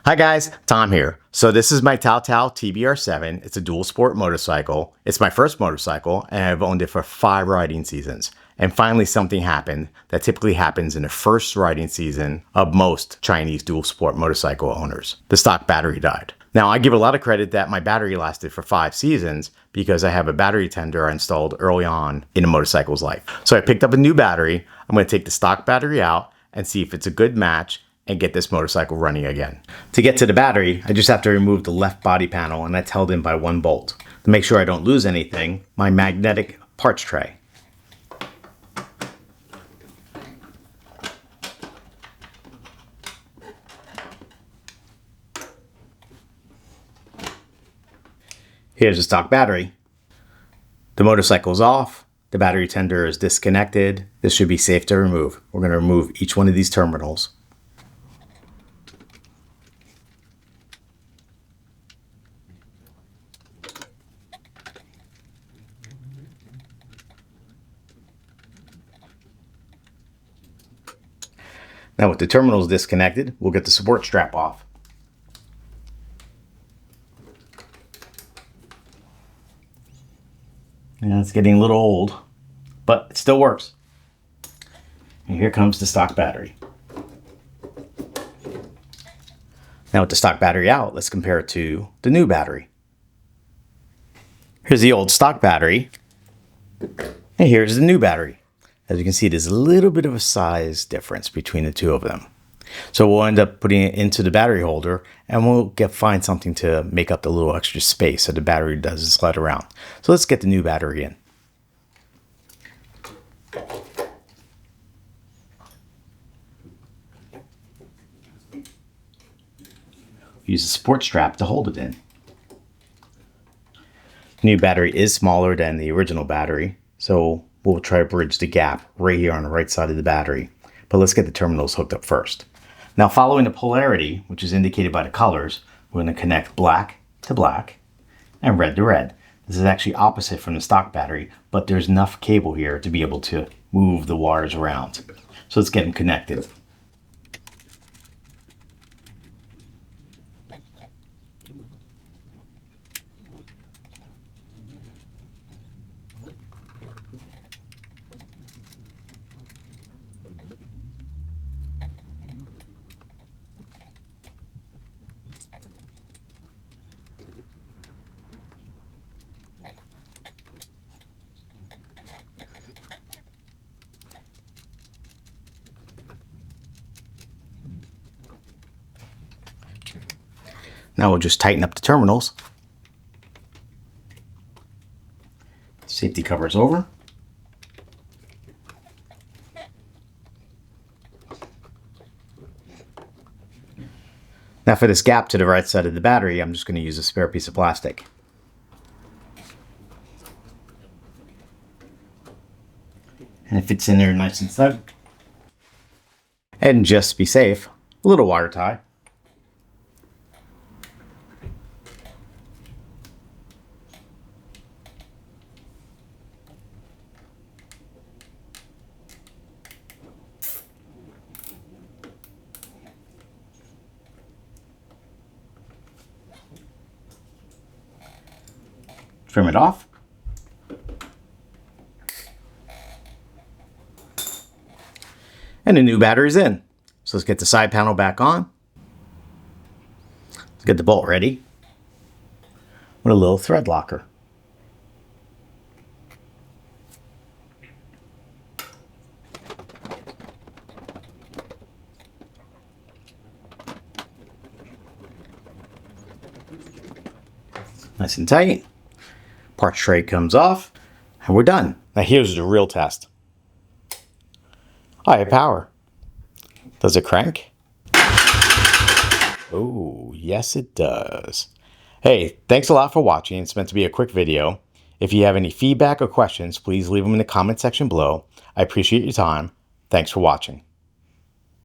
Hi guys, Tom here. So this is my TaoTao TBR7. It's a dual sport motorcycle. It's my first motorcycle and I've owned it for 5 riding seasons. And finally something happened that typically happens in the first riding season of most Chinese dual sport motorcycle owners. The stock battery died. Now I give a lot of credit that my battery lasted for 5 seasons because I have a battery tender installed early on in a motorcycle's life. So I picked up a new battery. I'm going to take the stock battery out and see if it's a good match and get this motorcycle running again. To get to the battery, I just have to remove the left body panel, and that's held in by 1 bolt. To make sure I don't lose anything, my magnetic parts tray. Here's the stock battery. The motorcycle's off. The battery tender is disconnected. This should be safe to remove. We're going to remove each one of these terminals. Now with the terminals disconnected, we'll get the support strap off. And it's getting a little old, but it still works. And here comes the stock battery. Now with the stock battery out, let's compare it to the new battery. Here's the old stock battery, and here's the new battery. As you can see, there's a little bit of a size difference between the two of them. So we'll end up putting it into the battery holder and we'll find something to make up the little extra space so the battery doesn't slide around. So let's get the new battery in. Use a support strap to hold it in. The new battery is smaller than the original battery, so we'll try to bridge the gap right here on the right side of the battery. But let's get the terminals hooked up first. Now, following the polarity, which is indicated by the colors, we're going to connect black to black and red to red. This is actually opposite from the stock battery, but there's enough cable here to be able to move the wires around. So let's get them connected. Now we'll just tighten up the terminals. Safety cover's over. Now for this gap to the right side of the battery, I'm just going to use a spare piece of plastic. And it fits in there nice and snug. And just to be safe, a little wire tie. Trim it off. And the new battery's in. So let's get the side panel back on. Let's get the bolt ready with a little thread locker. Nice and tight. Parts tray comes off, and we're done. Now here's the real test. High power. Does it crank? Oh, yes it does. Hey, thanks a lot for watching. It's meant to be a quick video. If you have any feedback or questions, please leave them in the comment section below. I appreciate your time. Thanks for watching.